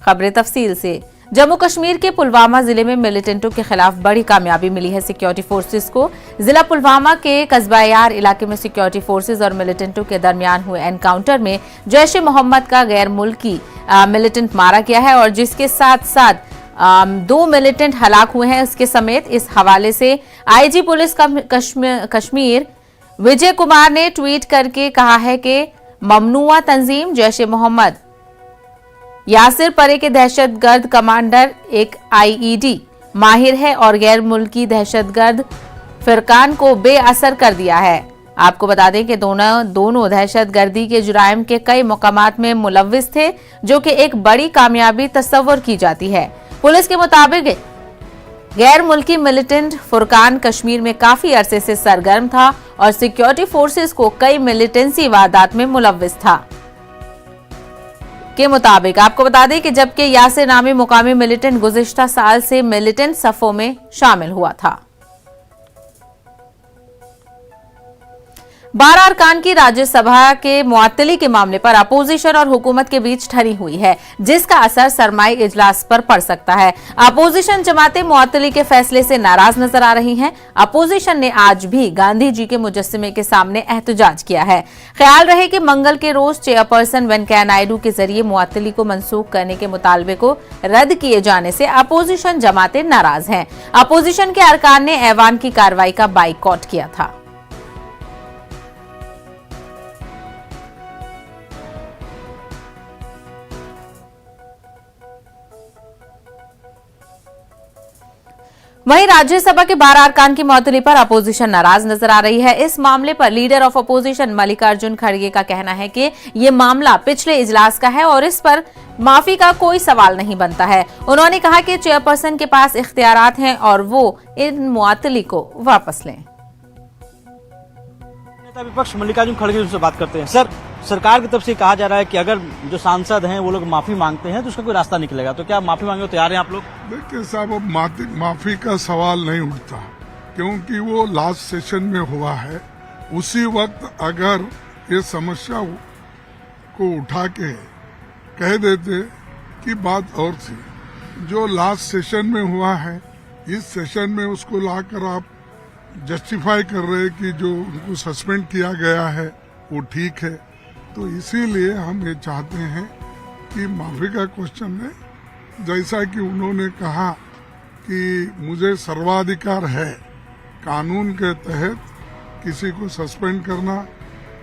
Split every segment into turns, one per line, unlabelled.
खबरें तफसील से। जम्मू कश्मीर के पुलवामा जिले में मिलिटेंटों के खिलाफ बड़ी कामयाबी मिली है सिक्योरिटी फोर्सेस को। जिला पुलवामा के कस्बा यार इलाके में सिक्योरिटी फोर्सेस और मिलिटेंटों के दरमियान हुए एनकाउंटर में जैश ए मोहम्मद का गैर मुल्की मिलिटेंट मारा गया है और जिसके साथ साथ 2 मिलिटेंट हलाक हुए हैं। इसके समेत इस हवाले से आईजी पुलिस कश्मीर विजय कुमार ने ट्वीट करके कहा है कि ममनुआ तंजीम जैश ए मोहम्मद यासिर परे के दहशतगर्द कमांडर एक आईईडी माहिर है और गैर मुल्की दहशतगर्द फिरकान को बेअसर कर दिया है। आपको बता दें कि दोनों दहशतगर्दी के जुराइम के कई मुकामात में मुलव्विस थे, जो कि एक बड़ी कामयाबी तस्वर की जाती है। पुलिस के मुताबिक गैर मुल्की मिलिटेंट फुरकान कश्मीर में काफी अरसे से सरगर्म था और सिक्योरिटी फोर्सेस को कई मिलिटेंसी वारदात में मुलव्विस था। के मुताबिक आपको बता दें कि जबकि यासिर नामी मुकामी मिलिटेंट गुज़िश्ता साल से मिलिटेंट सफों में शामिल हुआ था। बार अरकान की राज्यसभा के मुअत्तली के मामले पर अपोजिशन और हुकूमत के बीच ठहरी हुई है, जिसका असर सरमाई इजलास पर पड़ सकता है। अपोजिशन जमातें मुअत्तली के फैसले से नाराज नजर आ रही हैं। अपोजिशन ने आज भी गांधी जी के मुजस्समे के सामने एहतजाज किया है। ख्याल रहे कि मंगल के रोज चेयरपर्सन वेंकैया नायडू के जरिए मुअत्तली को मनसूख करने के मुतालबे को रद्द किए जाने से अपोजिशन जमातें नाराज हैं। अपोजिशन के अरकान ने ऐवान की कार्रवाई का बाइकॉट किया था। वहीं राज्यसभा के 12 अरकान की मुअत्तली पर अपोजिशन नाराज नजर आ रही है। इस मामले पर लीडर ऑफ अपोजिशन मल्लिकार्जुन खड़गे का कहना है कि ये मामला पिछले इजलास का है और इस पर माफी का कोई सवाल नहीं बनता है। उन्होंने कहा कि चेयरपर्सन के पास इख्तियारात हैं और वो इन मुअत्तली को वापस लें।
नेता विपक्ष मल्लिकार्जुन खड़गे से बात करते हैं। सर, सरकार की तरफ से कहा जा रहा है कि अगर जो सांसद हैं वो लोग माफी मांगते हैं तो उसका कोई रास्ता निकलेगा, तो क्या माफी मांगने को तैयार हैं आप लोग?
देखिए साहब, अब माफी का सवाल नहीं उठता क्योंकि वो लास्ट सेशन में हुआ है। उसी वक्त अगर ये समस्या को उठा के कह देते कि बात और थी। जो लास्ट सेशन में हुआ है, इस सेशन में उसको लाकर आप जस्टिफाई कर रहे कि जो उनको सस्पेंड किया गया है वो ठीक है। तो इसीलिए हम ये चाहते हैं कि माफी का क्वेश्चन है, जैसा कि उन्होंने कहा कि मुझे सर्वाधिकार है कानून के तहत किसी को सस्पेंड करना,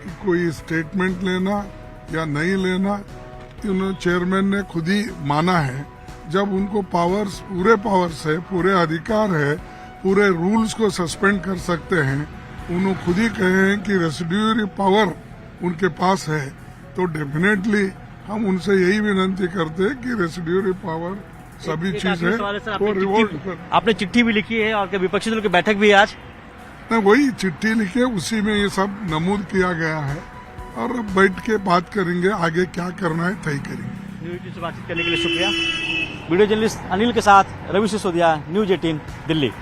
कि कोई स्टेटमेंट लेना या नहीं लेना। उन्होंने चेयरमैन ने खुद ही माना है, जब उनको पावर्स, पूरे पावर्स है, पूरे अधिकार है, पूरे रूल्स को सस्पेंड कर सकते हैं। उन्होंने खुद ही कहे हैं कि रेसिड्यूरी पावर उनके पास है, तो डेफिनेटली हम उनसे यही विनती करते हैं कि रेसिड्यूरी पावर सभी चीजें को रिवोल्ट कर।
आपने चिट्ठी भी लिखी है और विपक्षी दलों की बैठक भी है आज?
नहीं, वही चिट्ठी लिखी है, उसी में ये सब नमूद किया गया है और अब बैठ के बात करेंगे, आगे क्या करना है तय करेंगे।
न्यूज 18 से बातचीत करने के लिए शुक्रिया। वीडियो जर्नलिस्ट अनिल के साथ रवि सिसोदिया, न्यूज 18 दिल्ली।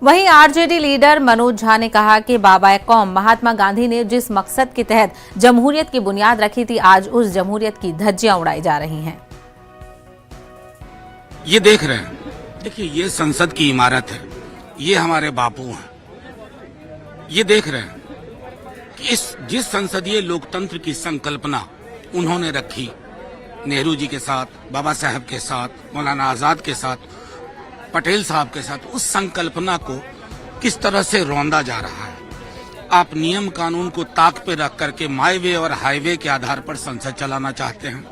वहीं आरजेडी लीडर मनोज झा ने कहा कि बाबा कौम महात्मा गांधी ने जिस मकसद के तहत जमहूरियत की बुनियाद रखी थी, आज उस जमहूरियत की धज्जियां उड़ाई जा रही हैं।
ये देख रहे हैं, देखिए ये संसद की इमारत है, ये हमारे बापू हैं। ये देख रहे हैं कि जिस संसदीय लोकतंत्र की संकल्पना उन्होंने रखी, नेहरू जी के साथ, बाबा साहब के साथ, मौलाना आजाद के साथ, पटेल साहब के साथ, उस संकल्पना को किस तरह से रौंदा जा रहा है। आप नियम कानून को ताक पे रख करके माईवे और हाईवे के आधार पर संसद चलाना चाहते हैं।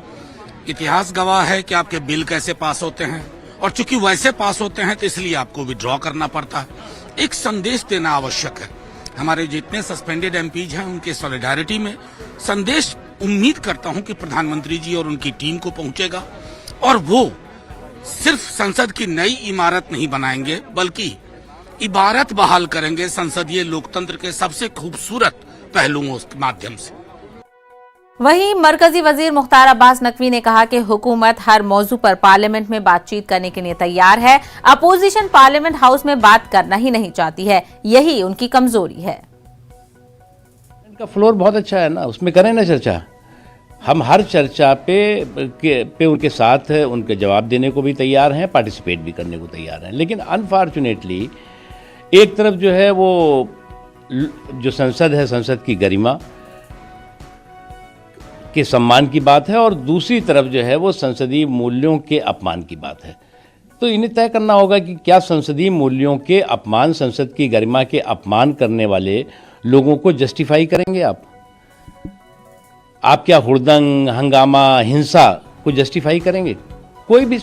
इतिहास गवाह है कि आपके बिल कैसे पास होते हैं और चूंकि वैसे पास होते हैं तो इसलिए आपको विड्रॉ करना पड़ता है। एक संदेश देना आवश्यक है। हमारे जितने सस्पेंडेड एमपीज हैं उनके सॉलिडारिटी में संदेश उम्मीद करता हूं कि प्रधानमंत्री जी और उनकी टीम को पहुंचेगा और वो सिर्फ संसद की नई इमारत नहीं बनाएंगे बल्कि इबारत बहाल करेंगे संसदीय लोकतंत्र के सबसे खूबसूरत पहलुओं के माध्यम से।
वहीं मरकजी वजीर मुख्तार अब्बास नकवी ने कहा कि हुकूमत हर मौजू पर पार्लियामेंट में बातचीत करने के लिए तैयार है। अपोजिशन पार्लियामेंट हाउस में बात करना ही नहीं चाहती है, यही उनकी कमजोरी है।
इनका फ्लोर बहुत अच्छा है ना, उसमें करें ना चर्चा। हम हर चर्चा पे उनके साथ उनके जवाब देने को भी तैयार हैं, पार्टिसिपेट भी करने को तैयार हैं। लेकिन अनफॉर्चुनेटली एक तरफ जो है वो जो संसद है, संसद की गरिमा के सम्मान की बात है, और दूसरी तरफ जो है वो संसदीय मूल्यों के अपमान की बात है। तो इन्हें तय करना होगा कि क्या संसदीय मूल्यों के अपमान, संसद की गरिमा के अपमान करने वाले लोगों को जस्टिफाई करेंगे आप क्या हुड़दंग, हंगामा, हिंसा को जस्टिफाई करेंगे? कोई भी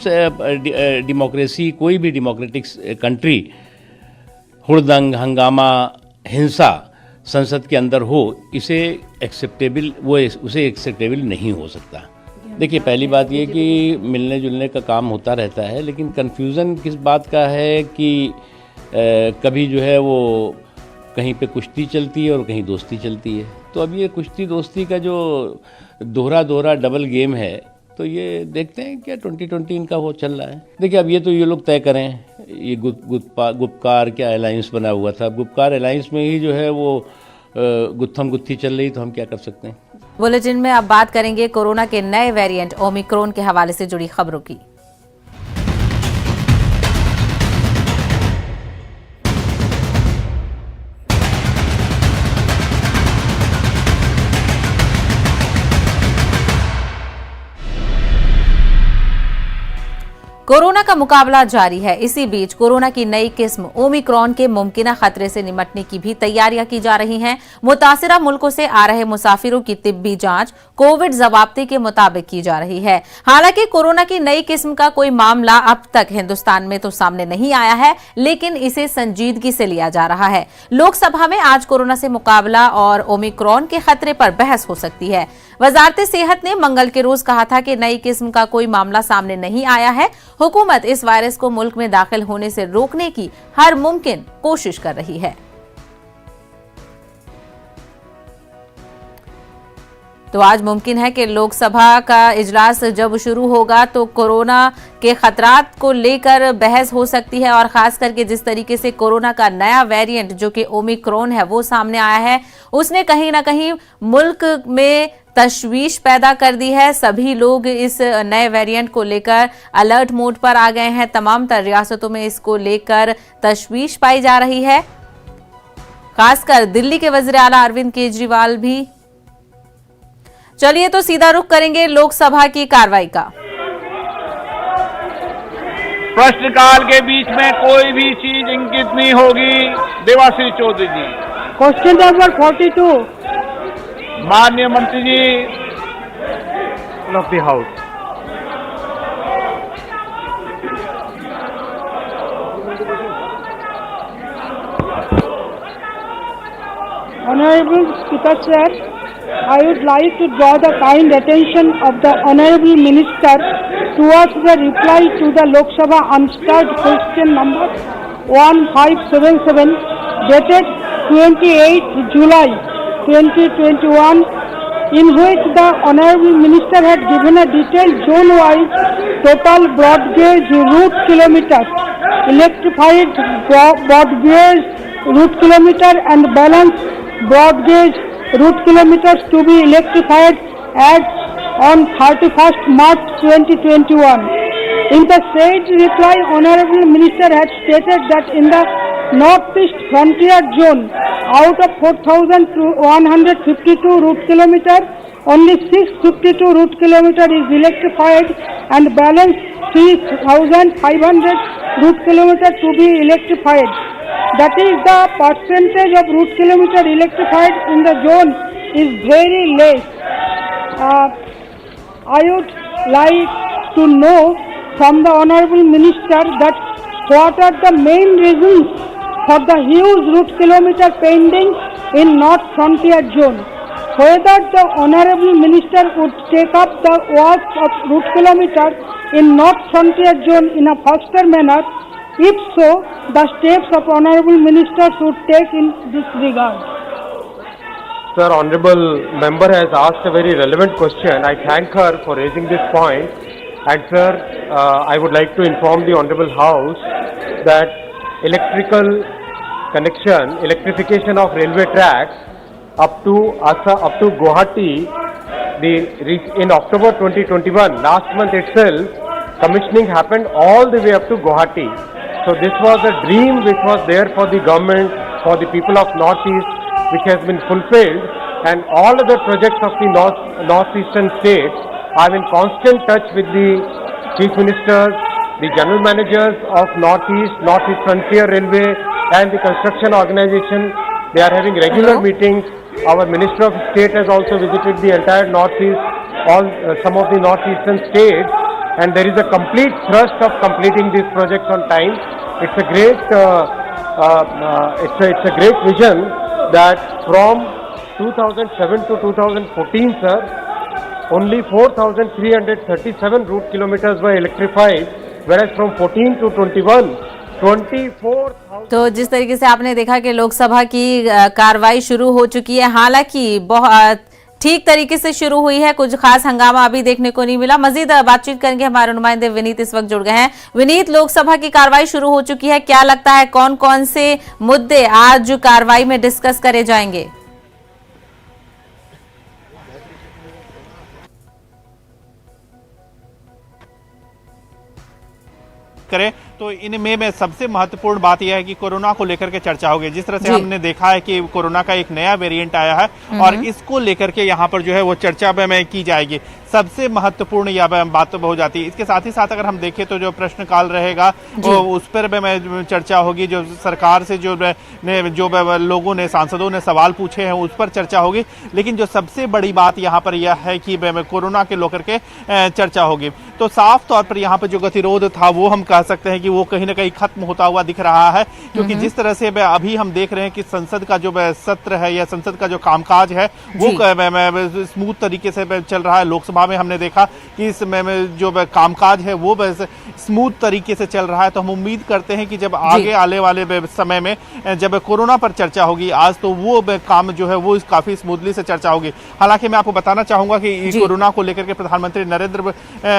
डेमोक्रेसी, कोई भी डेमोक्रेटिक कंट्री हुड़दंग, हंगामा, हिंसा संसद के अंदर हो, उसे एक्सेप्टेबल नहीं हो सकता। देखिए, पहली बात ये कि मिलने जुलने का काम होता रहता है, लेकिन कन्फ्यूज़न किस बात का है कि कभी जो है वो कहीं पे कुश्ती चलती है और कहीं दोस्ती चलती है। तो अब ये कुश्ती दोस्ती का जो दोहरा डबल गेम है, तो ये देखते हैं क्या 2020 इनका वो चल रहा है। देखिए, अब ये तो ये लोग तय करें। ये गुप्कार क्या अलायंस बना हुआ था, गुप्कार अलायंस में ही जो है वो गुत्थम गुत्थी चल रही, तो हम क्या कर सकते हैं।
बुलेटिन में अब बात करेंगे कोरोना के नए वेरिएंट ओमिक्रॉन के हवाले से जुड़ी खबरों की। कोरोना का मुकाबला जारी है। इसी बीच कोरोना की नई किस्म ओमिक्रॉन के मुमकिन खतरे से निपटने की भी तैयारियां की जा रही हैं। मुतासिरा मुल्कों से आ रहे मुसाफिरों की तिब्बी जांच कोविड जवाब्ते के मुताबिक की जा रही है। हालांकि कोरोना की नई किस्म का कोई मामला अब तक हिंदुस्तान में तो सामने नहीं आया है, लेकिन इसे संजीदगी से लिया जा रहा है। लोकसभा में आज कोरोना से मुकाबला और ओमिक्रॉन के खतरे पर बहस हो सकती है। वजारत सेहत ने मंगल के रोज कहा था कि नई किस्म का कोई मामला सामने नहीं आया है। हुकूमत इस वायरस को मुल्क में दाखिल होने से रोकने की हर मुमकिन कोशिश कर रही है। तो आज मुमकिन है कि लोकसभा का इजलास जब शुरू होगा तो कोरोना के खतरात को लेकर बहस हो सकती है, और खास करके जिस तरीके से कोरोना का नया वेरिएंट जो कि ओमिक्रॉन है वो सामने आया है, उसने कहीं ना कहीं मुल्क में तशवीश पैदा कर दी है। सभी लोग इस नए वेरिएंट को लेकर अलर्ट मोड पर आ गए हैं। तमाम तर रियासतों में इसको लेकर तशवीश पाई जा रही है। खासकर दिल्ली के वज़ीर आला अरविंद केजरीवाल भी। चलिए तो सीधा रुख करेंगे लोकसभा की कार्रवाई का।
प्रश्नकाल के बीच में कोई भी चीज इंगित नहीं होगी। देवाश्री चौधरी जी।
Question number 42।
माननीय मंत्री जी of the house.
Honorable Speaker Sir, I would like to draw the kind attention of the Honorable Minister towards the reply to the Lok Sabha unstirred question number 1577 dated 28th July 2021, in which the Honorable Minister had given a detailed zone-wise total broad gauge route kilometers, electrified broad gauge route kilometer and balanced broad gauge route kilometers to be electrified as on 31st March 2021. In the said reply, Honorable Minister had stated that in the Northeast Frontier Zone, out of 4,152 route kilometers, only 652 route kilometers is electrified and balance 3,500 route kilometers to be electrified. That is, the percentage of route kilometer electrified in the zone is very less. I would like to know from the Honorable Minister that what are the main reasons for the huge route kilometer pending in North Frontier Zone. Whether the Honorable Minister would take up the work of route kilometers in North Frontier Zone in a faster manner. If so, the steps of Honorable Minister should take in this regard.
Sir, Honorable Member has asked a very relevant question. I thank her for raising this point. And sir, I would like to inform the Honorable House that electrification of railway tracks up to Guwahati in October 2021, last month itself, commissioning happened all the way up to Guwahati. So this was a dream which was there for the government, for the people of Northeast, which has been fulfilled, and all other projects of the northeastern states. I'm in constant touch with the chief ministers, the general managers of Northeast Frontier Railway, and the construction organization. They are having regular meetings. Our Minister of State has also visited the entire Northeast, some of the northeastern states, and there is a complete thrust of completing these projects on time. It's a great, it's a great vision that from 2007 to 2014, sir, only 4,337 route kilometers were electrified, whereas from 14 to 21, 24,000.
तो जिस तरीके से आपने देखा कि लोकसभा की कार्रवाई शुरू हो चुकी है, हालांकि बहुत ठीक तरीके से शुरू हुई है, कुछ खास हंगामा अभी देखने को नहीं मिला। मजीद बातचीत करेंगे, हमारे नुमाइंदे विनीत इस वक्त जुड़ गए हैं। विनीत, लोकसभा की कार्रवाई शुरू हो चुकी है, क्या लगता है कौन कौन से मुद्दे आज कार्रवाई में डिस्कस करे जाएंगे?
करें तो इनमें सबसे महत्वपूर्ण बात यह है कि कोरोना को लेकर के चर्चा होगी। जिस तरह से हमने देखा है कि कोरोना का एक नया वेरिएंट आया है और इसको लेकर के यहाँ पर जो है वो चर्चा में की जाएगी। सबसे महत्वपूर्ण यह बात हो जाती है। इसके साथ ही साथ अगर हम देखें तो जो प्रश्नकाल रहेगा वो उस पर चर्चा होगी। जो सरकार से जो लोगों ने, सांसदों ने सवाल पूछे हैं उस पर चर्चा होगी। लेकिन जो सबसे बड़ी बात यहाँ पर यह है कि कोरोना के लेकर के चर्चा होगी। तो साफ तौर पर यहाँ पर जो गतिरोध था वो हम कह सकते हैं कि वो कहीं ना कहीं खत्म होता हुआ दिख रहा है, क्योंकि जिस तरह से अभी हम देख रहे हैं कि संसद का जो सत्र है या संसद का जो कामकाज है वो स्मूथ तरीके से चल रहा है। लोकसभा में हमने देखा कि इसमें जो कामकाज है वो स्मूथ तरीके से चल रहा है। तो हम उम्मीद करते हैं कि जब आगे आने वाले समय में जब कोरोना पर चर्चा होगी आज, तो वो काम जो है वो काफी स्मूथली से चर्चा होगी। हालांकि मैं आपको बताना चाहूंगा कि कोरोना को लेकर के प्रधानमंत्री नरेंद्र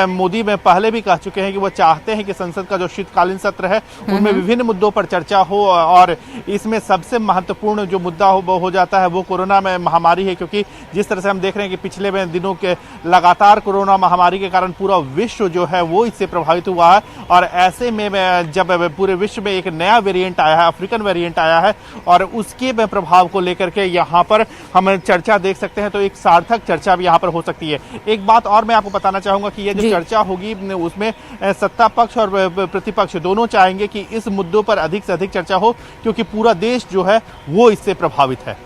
मोदी में पहले भी कह चुके हैं कि वो चाहते हैं कि संसद का जो शीतकालीन सत्र है उनमें विभिन्न मुद्दों पर चर्चा हो, और इसमें सबसे महत्वपूर्ण जो मुद्दा हो जाता है वो कोरोना में महामारी है। क्योंकि जिस तरह से हम देख रहे हैं कि पिछले दिनों के लगातार कोरोना महामारी के कारण पूरा विश्व जो है वो इससे प्रभावित हुआ है, और ऐसे में जब पूरे विश्व में एक नया वेरिएंट आया है, अफ्रीकन वेरिएंट आया है, और उसके प्रभाव को लेकर के यहाँ पर हम चर्चा देख सकते हैं। तो एक सार्थक चर्चा भी यहाँ पर हो सकती है। एक बात और मैं आपको बताना चाहूंगा कि ये जो चर्चा होगी उसमें सत्ता पक्ष और प्रतिपक्ष दोनों चाहेंगे कि इस मुद्दों पर अधिक से अधिक चर्चा हो, क्योंकि पूरा देश जो है वो इससे प्रभावित है।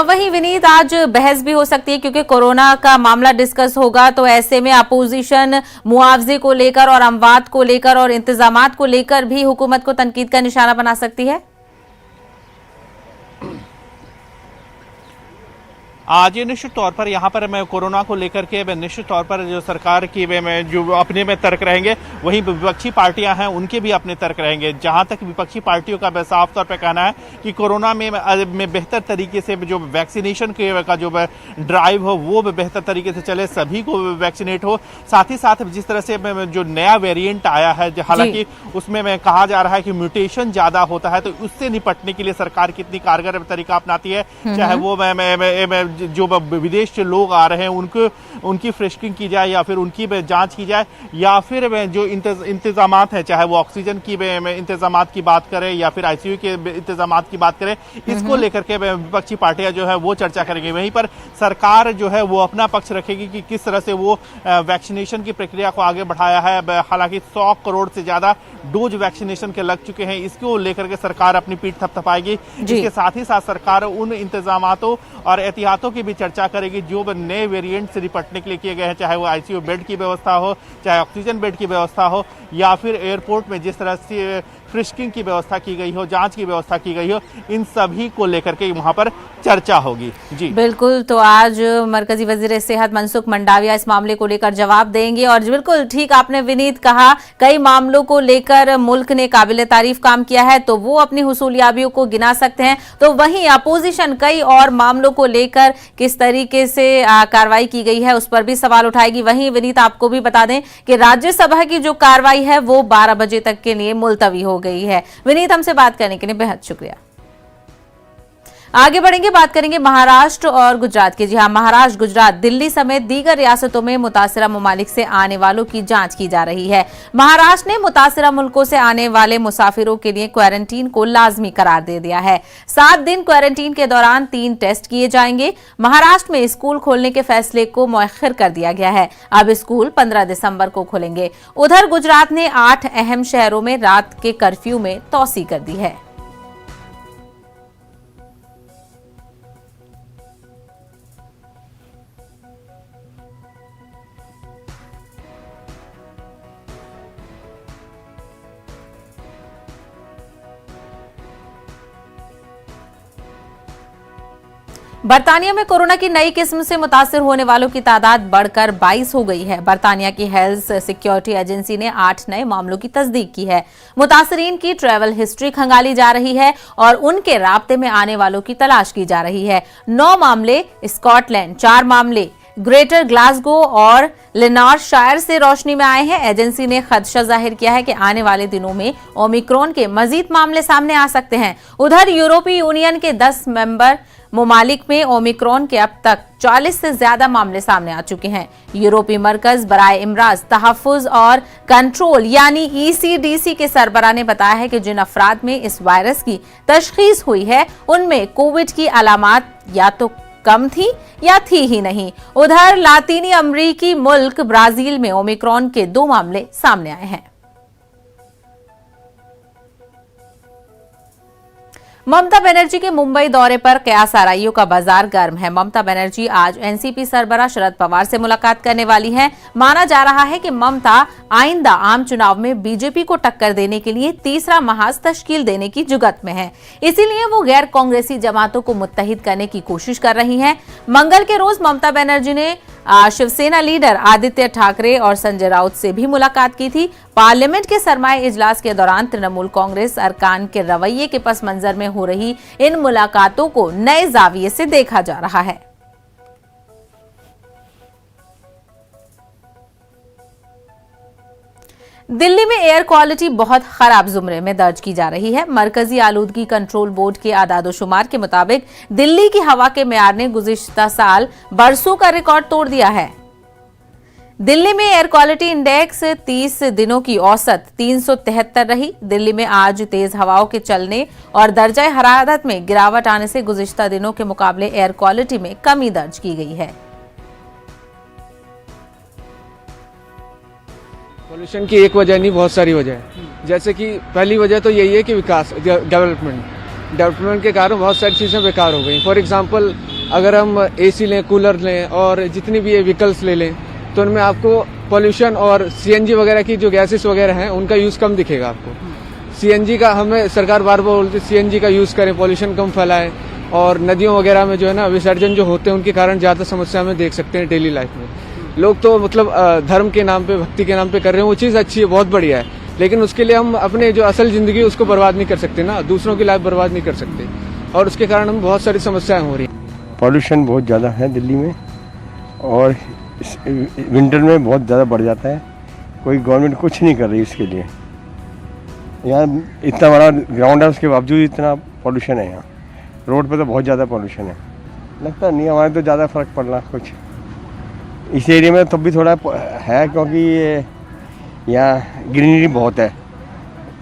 वहीं विनीत, आज बहस भी हो सकती है क्योंकि कोरोना का मामला डिस्कस होगा, तो ऐसे में अपोजिशन मुआवजे को लेकर और अमवात को लेकर और इंतजामात को लेकर भी हुकूमत को तनकीद का निशाना बना सकती है।
आज निश्चित तौर पर यहाँ पर मैं कोरोना को लेकर के निश्चित तौर पर जो सरकार की जो अपने में तर्क रहेंगे, वहीं विपक्षी पार्टियां हैं उनके भी अपने तर्क रहेंगे। जहां तक विपक्षी पार्टियों का साफ तौर पर कहना है कि कोरोना में बेहतर तरीके से जो वैक्सीनेशन का जो ड्राइव हो वो बेहतर तरीके से चले, सभी को वैक्सीनेट हो। साथ ही साथ जिस तरह से जो नया वेरिएंट आया है, हालांकि उसमें कहा जा रहा है कि म्यूटेशन ज्यादा होता है, तो उससे निपटने के लिए सरकार कितनी कारगर तरीका अपनाती है, चाहे वो जो विदेश से लोग आ रहे हैं उनकी फ्रेस्किंग की जाए या फिर उनकी जांच की जाए, या फिर जो इंतजामात हैं, चाहे वो ऑक्सीजन की इंतजामात की बात करें या फिर आईसीयू के इंतजामात की बात करें, इसको लेकर के विपक्षी पार्टियां जो है वो चर्चा करेंगी। वहीं पर सरकार जो है वो अपना पक्ष रखेगी कि किस तरह से वो वैक्सीनेशन की प्रक्रिया को आगे बढ़ाया है। हालांकि 100 करोड़ से ज्यादा डोज वैक्सीनेशन के लग चुके हैं, इसको लेकर के सरकार अपनी पीठ थपथपाएगी। इसके साथ ही साथ सरकार उन इंतजामातों और एहतियातों की भी चर्चा करेगी जो नए वेरिएंट से निपटने के लिए किए गए हैं, चाहे वो आईसीयू बेड की व्यवस्था हो, चाहे ऑक्सीजन बेड की व्यवस्था हो, या फिर एयरपोर्ट में जिस तरह से फ्रिस्किंग की व्यवस्था की गई हो, जांच की व्यवस्था की गई हो, इन सभी को लेकर के वहां पर चर्चा होगी। जी
बिल्कुल, तो आज मरकजी वजीर सेहत मनसुख मंडाविया इस मामले को लेकर जवाब देंगे। और बिल्कुल ठीक आपने विनीत कहा, कई मामलों को लेकर मुल्क ने काबिल तारीफ काम किया है, तो वो अपनी हुसूलियाबियों को गिना सकते हैं। तो वहीं अपोजिशन कई और मामलों को लेकर किस तरीके से कार्रवाई की गई है उस पर भी सवाल उठाएगी। वहीं विनीत, आपको भी बता दें कि राज्यसभा की जो कार्रवाई है वो 12 बजे तक के लिए मुलतवी हो गई है। विनीत, हमसे बात करने के लिए बेहद शुक्रिया। आगे बढ़ेंगे, बात करेंगे महाराष्ट्र और गुजरात की। जी हां, महाराष्ट्र, गुजरात, दिल्ली समेत दीगर रियासतों में मुतासिरा ममालिक से आने वालों की जांच की जा रही है। महाराष्ट्र ने मुतासिरा मुल्कों से आने वाले मुसाफिरों के लिए क्वारंटीन को लाजमी करार दे दिया है। 7 दिन क्वारंटीन के दौरान 3 टेस्ट किए जाएंगे। महाराष्ट्र में स्कूल खोलने के फैसले को मौखर कर दिया गया है। अब स्कूल 15 दिसंबर को खुलेंगे। उधर गुजरात ने 8 अहम शहरों में रात के कर्फ्यू में तोसी कर दी है। बर्तानिया में कोरोना की नई किस्म से मुतासिर होने वालों की तादाद बढ़कर 22 हो गई है। बर्तानिया की हेल्थ सिक्योरिटी एजेंसी ने 8 नए मामलों की तस्दीक की है। मुतासिरीन की ट्रैवल हिस्ट्री खंगाली जा रही है और उनके राब्ते में आने वालों की तलाश की जा रही है। 9 मामले स्कॉटलैंड, 4 मामले ग्रेटर ग्लासगो और लिनार्डशायर से रोशनी में आए हैं। एजेंसी ने खदशा जाहिर किया है कि आने वाले दिनों में ओमिक्रॉन के मजीद मामले सामने आ सकते हैं। उधर यूरोपीय यूनियन के 10 मेंबर मुमालिक में ओमिक्रॉन के अब तक 40 से ज्यादा मामले सामने आ चुके हैं। यूरोपीय मरकज बराए इमराज तहफ़्फ़ुज़ और कंट्रोल यानी ECDC के सरबराह ने बताया है कि जिन अफराद में इस वायरस की तशखीस हुई है उनमें कोविड की अलामात या तो कम थी या थी ही नहीं। उधर लातीनी अमरीकी मुल्क ब्राजील में ओमिक्रॉन के 2 मामले सामने आए हैं। ममता बनर्जी के मुंबई दौरे पर कयास आराइयों का बाजार गर्म है। ममता बनर्जी आज एनसीपी सरबराह शरद पवार से मुलाकात करने वाली हैं। माना जा रहा है कि ममता आइंदा आम चुनाव में बीजेपी को टक्कर देने के लिए तीसरा महाज तश्कील देने की जुगत में है। इसीलिए वो गैर कांग्रेसी जमातों को मुत्तहिद करने की कोशिश कर रही हैं। मंगल के रोज ममता बनर्जी ने शिवसेना लीडर आदित्य ठाकरे और संजय राउत से भी मुलाकात की थी। पार्लियामेंट के सरमाए इजलास के दौरान तृणमूल कांग्रेस अरकान के रवैये के पस मंजर में हो रही इन मुलाकातों को नए जाविये से देखा जा रहा है। दिल्ली में एयर क्वालिटी बहुत खराब जुमरे में दर्ज की जा रही है। मरकजी आलूदगी कंट्रोल बोर्ड के आदादोशुमार के मुताबिक दिल्ली की हवा के मेयार ने गुज़िश्ता साल बरसों का रिकॉर्ड तोड़ दिया है। दिल्ली में एयर क्वालिटी इंडेक्स 30 दिनों की औसत 373 रही। दिल्ली में आज तेज हवाओं के चलने और दर्जा हरारत में गिरावट आने से गुज़िश्ता दिनों के मुकाबले एयर क्वालिटी में कमी दर्ज की गई है।
पॉल्यूशन की एक वजह नहीं, बहुत सारी वजह है। जैसे कि पहली वजह तो यही है कि विकास, डेवलपमेंट के कारण बहुत सारी चीज़ें बेकार हो गई। फॉर एग्जांपल अगर हम AC लें, कूलर लें और जितनी भी ये व्हीकल्स ले लें तो उनमें आपको पॉल्यूशन और CNG वगैरह की जो गैसेस वगैरह हैं उनका यूज़ कम दिखेगा आपको। CNG का हमें सरकार बार बार बोलती है CNG का यूज़ करें, पॉल्यूशन कम फैलाएं। और नदियों वगैरह में जो है ना विसर्जन जो होते हैं उनके कारण ज़्यादा समस्या में देख सकते हैं डेली लाइफ में। लोग तो मतलब धर्म के नाम पे, भक्ति के नाम पे कर रहे हैं, वो चीज़ अच्छी है, बहुत बढ़िया है, लेकिन उसके लिए हम अपने जो असल ज़िंदगी उसको बर्बाद नहीं कर सकते ना, दूसरों की लाइफ बर्बाद नहीं कर सकते और उसके कारण हमें बहुत सारी समस्याएं हो रही हैं।
पॉल्यूशन बहुत ज़्यादा है दिल्ली में और विंटर में बहुत ज़्यादा बढ़ जाता है। कोई गवर्नमेंट कुछ नहीं कर रही इसके लिए। यहाँ इतना बड़ा ग्राउंड है उसके बावजूद इतना पॉल्यूशन है। यहाँ रोड पे तो बहुत ज़्यादा पॉल्यूशन है। लगता नहीं हमारे तो ज़्यादा फ़र्क पड़ रहा कुछ इस एरिया में, तब भी थोड़ा है क्योंकि ये यहाँ ग्रीनरी बहुत है।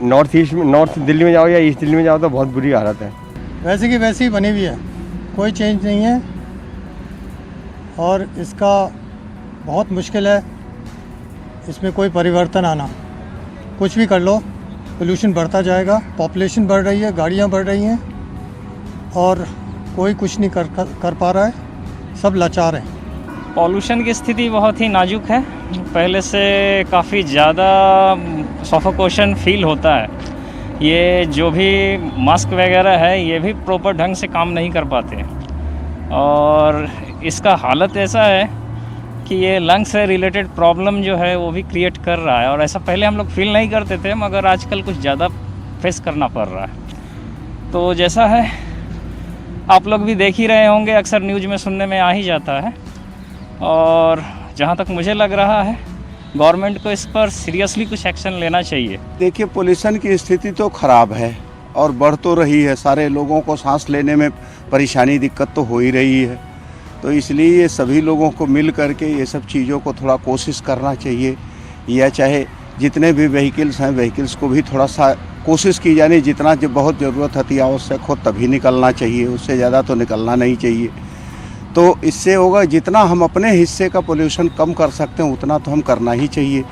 नॉर्थ दिल्ली में जाओ या ईस्ट दिल्ली में जाओ तो बहुत बुरी हालत है।
वैसे की वैसी ही बनी हुई है, कोई चेंज नहीं है और इसका बहुत मुश्किल है इसमें कोई परिवर्तन आना। कुछ भी कर लो पोल्यूशन बढ़ता जाएगा। पॉपुलेशन बढ़ रही है, गाड़ियाँ बढ़ रही हैं और कोई कुछ नहीं कर पा रहा है, सब लाचार हैं।
पॉल्यूशन की स्थिति बहुत ही नाजुक है। पहले से काफ़ी ज़्यादा सफोकेशन फील होता है। ये जो भी मास्क वगैरह है ये भी प्रॉपर ढंग से काम नहीं कर पाते और इसका हालत ऐसा है कि ये लंग्स से रिलेटेड प्रॉब्लम जो है वो भी क्रिएट कर रहा है और ऐसा पहले हम लोग फील नहीं करते थे, मगर आजकल कुछ ज़्यादा फेस करना पड़ रहा है। तो जैसा है आप लोग भी देख ही रहे होंगे, अक्सर न्यूज़ में सुनने में आ ही जाता है और जहाँ तक मुझे लग रहा है गवर्नमेंट को इस पर सीरियसली कुछ एक्शन लेना चाहिए।
देखिए पोल्यूशन की स्थिति तो ख़राब है और बढ़ तो रही है, सारे लोगों को सांस लेने में परेशानी दिक्कत तो हो ही रही है। तो इसलिए ये सभी लोगों को मिल करके ये सब चीज़ों को थोड़ा कोशिश करना चाहिए, या चाहे जितने भी व्हीकल्स हैं व्हीकल्स को भी थोड़ा सा कोशिश की जानी, जितना जब बहुत ज़रूरत अति आवश्यक हो तभी निकलना चाहिए, उससे ज़्यादा तो निकलना नहीं चाहिए। तो इससे होगा जितना हम अपने हिस्से का पोल्यूशन कम कर सकते हैं उतना तो हम करना ही चाहिए।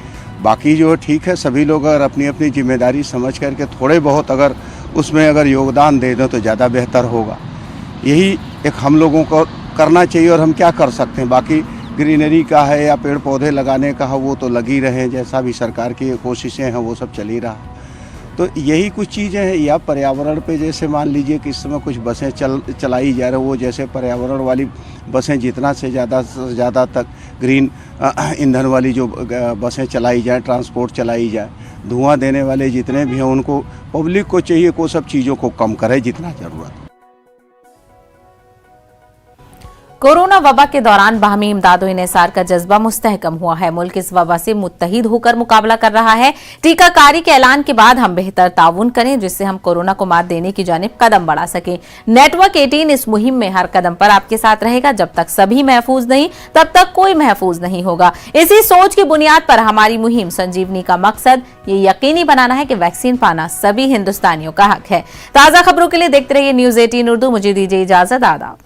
बाकी जो है ठीक है, सभी लोग अगर अपनी अपनी जिम्मेदारी समझ करके थोड़े बहुत अगर उसमें अगर योगदान दे दें तो ज़्यादा बेहतर होगा। यही एक हम लोगों को करना चाहिए। और हम क्या कर सकते हैं, बाकी ग्रीनरी का है या पेड़ पौधे लगाने का है वो तो लगी रहे, जैसा भी सरकार की कोशिशें हैं वो सब चल ही रहा। तो यही कुछ चीज़ें हैं। या पर्यावरण पे जैसे मान लीजिए कि इस समय कुछ बसें चलाई जा रही, वो जैसे पर्यावरण वाली बसें जितना से ज़्यादा तक ग्रीन ईंधन वाली जो बसें चलाई जाए, ट्रांसपोर्ट चलाई जाए, धुआं देने वाले जितने भी हैं उनको पब्लिक को चाहिए को सब चीज़ों को कम करे जितना ज़रूरत है।
कोरोना वबा के दौरान बाहमी इमदाद व इन्हिसार का जज्बा मुस्तहकम हुआ है। मुल्क इस वबा से मुत्तहिद होकर मुकाबला कर रहा है। टीकाकारी के ऐलान के बाद हम बेहतर ताउन करें जिससे हम कोरोना को मात देने की जानिब कदम बढ़ा सकें। नेटवर्क 18 इस मुहिम में हर कदम पर आपके साथ रहेगा। जब तक सभी महफूज नहीं तब तक कोई महफूज नहीं होगा। इसी सोच की बुनियाद पर हमारी मुहिम संजीवनी का मकसद ये यकीनी बनाना है कि वैक्सीन पाना सभी हिंदुस्तानियों का हक है। ताजा खबरों के लिए देखते रहिए न्यूज़ 18 उर्दू। मुझे दीजिए इजाजत। आदाब।